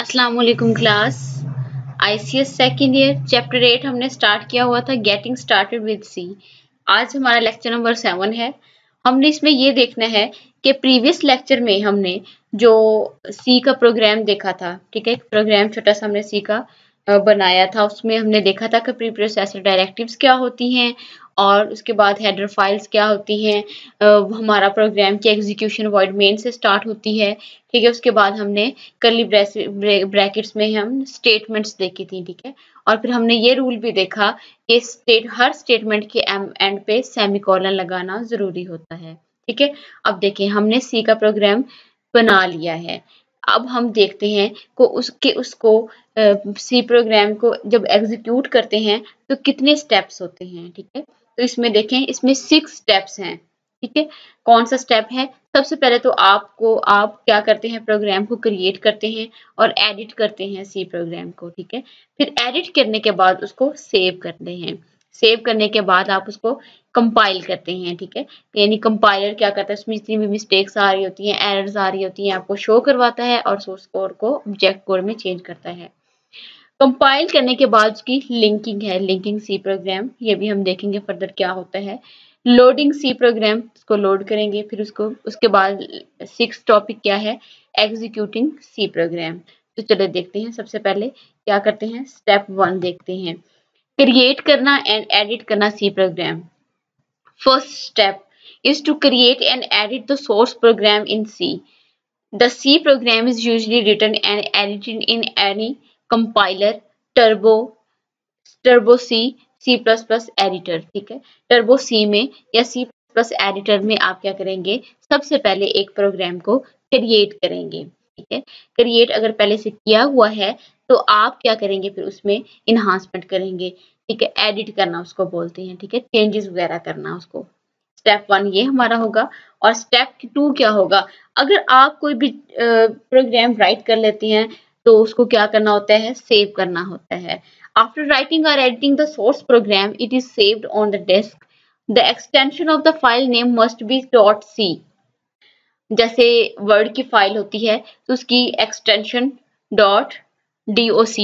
अस्सलाम वालेकुम class. ICS second year chapter 8 हमने स्टार्ट किया हुआ था गेटिंग स्टार्टेड विद सी। आज हमारा लेक्चर नंबर 7 है। हमने इसमें ये देखना है कि प्रीवियस लेक्चर में हमने जो सी का प्रोग्राम देखा था, ठीक है, प्रोग्राम छोटा सा हमने सी का बनाया था। उसमें हमने देखा था कि प्री प्रोसेसर डायरेक्टिव्स क्या होती हैं और उसके बाद हेडर फाइल्स क्या होती हैं। हमारा प्रोग्राम की एग्जीक्यूशन वॉइड मेन से स्टार्ट होती है, ठीक है। उसके बाद हमने कर्ली ब्रैकेट्स में हम स्टेटमेंट्स देखी थी, ठीक है। और फिर हमने ये रूल भी देखा कि हर स्टेटमेंट के एंड पे सेमीकोलन लगाना जरूरी होता है, ठीक है। अब देखें, हमने सी का प्रोग्राम बना लिया है। अब हम देखते हैं को उसको सी प्रोग्राम को जब एग्जीक्यूट करते हैं तो कितने स्टेप्स होते हैं, ठीक है। तो इसमें देखें, इसमें 6 स्टेप्स हैं, ठीक है। कौन सा स्टेप है? सबसे पहले तो आप क्या करते हैं, प्रोग्राम को क्रिएट करते हैं और एडिट करते हैं सी प्रोग्राम को, ठीक है। फिर एडिट करने के बाद उसको सेव करते हैं। सेव करने के बाद आप उसको कंपाइल करते हैं, ठीक है। यानी कंपाइलर क्या करता है, उसमें जितनी भी मिस्टेक्स आ रही होती हैं, एरर्स आ रही होती हैं, आपको शो करवाता है और सोर्स कोड को ऑब्जेक्ट कोड में चेंज करता है। कंपाइल करने के बाद उसकी लिंकिंग है, लिंकिंग सी प्रोग्राम, ये भी हम देखेंगे फर्दर क्या होता है। लोडिंग सी प्रोग्राम, उसको लोड करेंगे। फिर उसके बाद 6 टॉपिक क्या है, एग्जीक्यूटिंग सी प्रोग्राम। तो चलो देखते हैं, सबसे पहले क्या करते हैं, स्टेप 1 देखते हैं, क्रिएट करना एंड एडिट करना C program. First step is to create and edit the source program in C. The C program is usually written and edited in any compiler, Turbo C, C++ editor, ठीक है। Turbo C में या C++ editor में आप क्या करेंगे, सबसे पहले एक प्रोग्राम को क्रिएट करेंगे, ठीक है। क्रिएट अगर पहले से किया हुआ है तो आप क्या करेंगे, फिर उसमें इन्हांसमेंट करेंगे, ठीक है। एडिट करना उसको बोलते हैं, ठीक है, चेंजेस वगैरह करना उसको। स्टेप 1 ये हमारा होगा। और स्टेप 2 क्या होगा, अगर आप कोई भी प्रोग्राम राइट कर लेते हैं तो उसको क्या करना होता है, सेव करना होता है। आफ्टर राइटिंग और editing the source programme, it is saved on the desk. The extension of the file name must be .c। जैसे वर्ड की फाइल होती है तो उसकी एक्सटेंशन .doc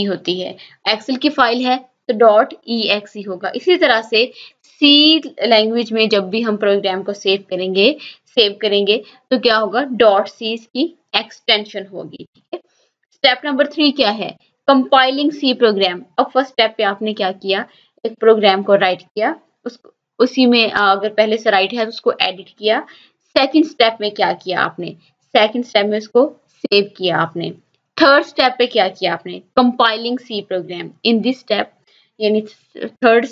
होती है, एक्सेल की फाइल है तो .exe होगा। इसी तरह से सी लैंग्वेज में जब भी हम प्रोग्राम को सेव करेंगे तो क्या होगा, .c इसकी एक्सटेंशन होगी, ठीक है। स्टेप नंबर 3 क्या है, कंपाइलिंग सी प्रोग्राम। अब फर्स्ट स्टेप पे आपने क्या किया, एक प्रोग्राम को राइट किया, उसको उसी में अगर पहले से राइट है तो उसको एडिट किया। सेकंड स्टेप में क्या किया आपने, सेकंड स्टेप में उसको सेव किया आपने। थर्ड स्टेप पे क्या किया आपने, compiling C program. In this step यानी थर्ड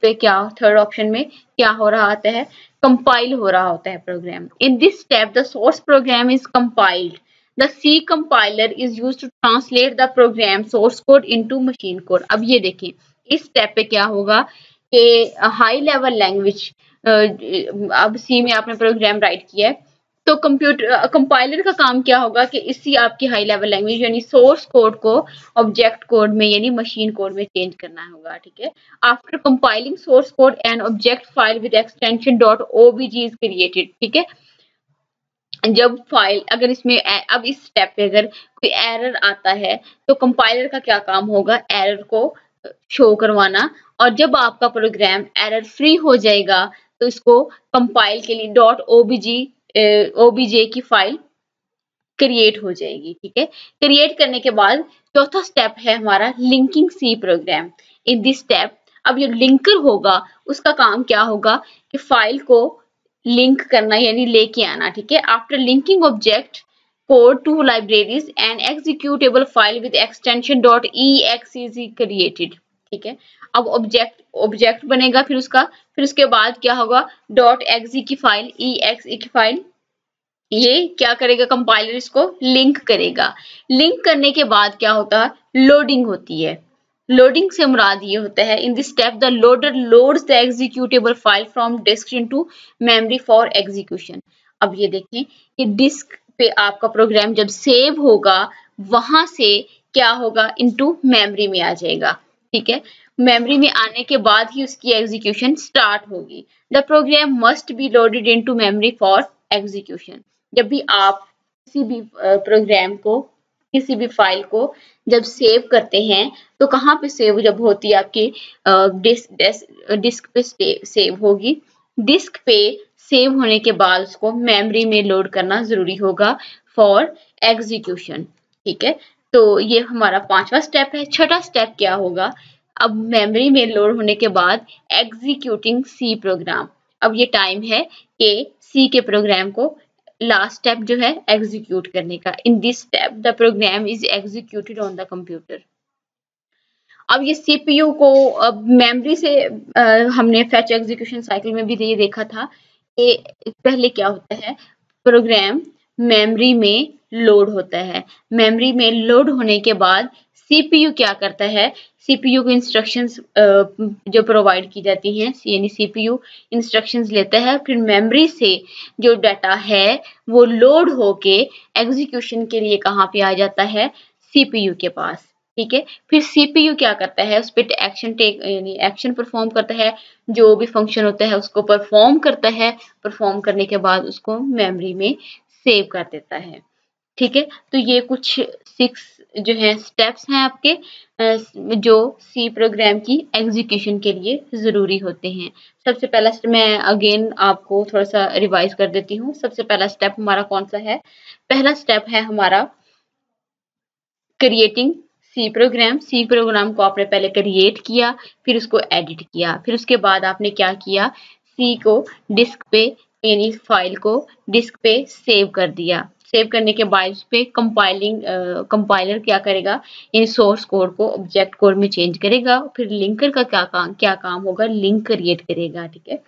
पे क्या, थर्ड ऑप्शन में क्या हो रहा होता है, कंपाइल हो रहा होता है program. In this step the source program is compiled. The C compiler is used to translate the program source code into machine code। अब ये देखें, इस स्टेप पे क्या होगा कि हाई लेवल लैंग्वेज, अब सी में आपने प्रोग्राम राइट किया है तो कंपाइलर का काम क्या होगा कि इसी आपकी हाई लेवल लैंग्वेज यानी सोर्स कोड को ऑब्जेक्ट कोड में यानी मशीन कोड में चेंज करना होगा, ठीक है। After compiling source code and object file with extension .obj is created, ठीक है। जब फाइल अगर इसमें अब इस स्टेप पे अगर कोई एरर आता है तो कंपाइलर का क्या काम होगा, एरर को शो करवाना। और जब आपका प्रोग्राम एरर फ्री हो जाएगा तो इसको कंपाइल के लिए obj की फाइल क्रिएट हो जाएगी, ठीक है। क्रिएट करने के बाद चौथा स्टेप है हमारा linking C program. In this step अब ये लिंकर होगा, उसका काम क्या होगा कि फाइल को लिंक करना यानी लेके आना, ठीक है। After linking object code to libraries and executable file with extension .exe is created, ठीक है। अब ऑब्जेक्ट बनेगा, फिर उसके बाद क्या होगा, .exe की फाइल, exe की फाइल, ये क्या करेगा, कंपाइलर इसको लिंक करेगा। लिंक करने के बाद क्या होता है, लोडिंग होती है। लोडिंग से मुराद ये होता है, in this step the loader loads the executable file from disk into memory for execution. अब ये देखें कि डिस्क पे आपका प्रोग्राम जब सेव होगा वहां से क्या होगा, इनटू मेमोरी में आ जाएगा, ठीक है। मेमोरी में आने के बाद ही उसकी एग्जीक्यूशन स्टार्ट होगी। The program must be loaded into memory for execution. जब भी आप किसी भी प्रोग्राम को किसी भी फाइल को जब सेव करते हैं तो कहाँ पे सेव जब होती है आपकी डिस्क पे सेव होगी। डिस्क पे सेव होने के बाद उसको मेमोरी में लोड करना जरूरी होगा फॉर एग्जीक्यूशन। ठीक है, तो ये हमारा 5वां स्टेप है। छठा स्टेप क्या होगा, अब मेमोरी में लोड होने के बाद एग्जीक्यूटिंग सी प्रोग्राम। अब ये टाइम है कि सी के प्रोग्राम को लास्ट स्टेप जो है एग्जीक्यूट करने का। In this step the program is executed on the computer. अब ये सीपीयू को अब मेमोरी से हमने फेच एग्जीक्यूशन साइकिल में भी ये देखा था कि पहले क्या होता है, प्रोग्राम मेमोरी में लोड होता है। मेमोरी में लोड होने के बाद सीपीयू क्या करता है, सीपीयू को इंस्ट्रक्शंस जो प्रोवाइड की जाती हैं, यानी सीपीयू इंस्ट्रक्शंस लेता है, फिर मेमोरी से जो डाटा है वो लोड होके एग्जीक्यूशन के लिए कहाँ पे आ जाता है, सीपीयू के पास। ठीक है, फिर सीपीयू क्या करता है, उस पर यानी एक्शन परफॉर्म करता है, जो भी फंक्शन होता है उसको परफॉर्म करता है, परफॉर्म करने के बाद उसको मेमोरी में सेव कर देता है। ठीक है, तो ये कुछ 6 जो है स्टेप्स हैं आपके जो सी प्रोग्राम की एग्जीक्यूशन के लिए जरूरी होते हैं। सबसे पहला मैं अगेन आपको थोड़ा सा रिवाइज कर देती हूँ। सबसे पहला स्टेप हमारा कौन सा है, पहला स्टेप है हमारा creating C program. C program को आपने पहले क्रिएट किया, फिर उसको एडिट किया, फिर उसके बाद आपने क्या किया, सी को डिस्क पे यानी फाइल को डिस्क पे सेव कर दिया। सेव करने के बाद उस पे कंपाइलर क्या करेगा, यानी सोर्स कोड को ऑब्जेक्ट कोड में चेंज करेगा। फिर लिंकर का क्या काम होगा, लिंक क्रिएट करेगा। ठीक है,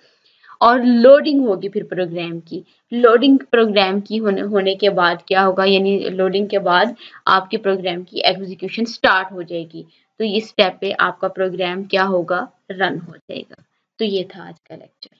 और लोडिंग होगी फिर प्रोग्राम की। लोडिंग प्रोग्राम की होने के बाद क्या होगा, यानी लोडिंग के बाद आपके प्रोग्राम की एग्जीक्यूशन स्टार्ट हो जाएगी। तो इस स्टेप पे आपका प्रोग्राम क्या होगा, रन हो जाएगा। तो ये था आज का लेक्चर।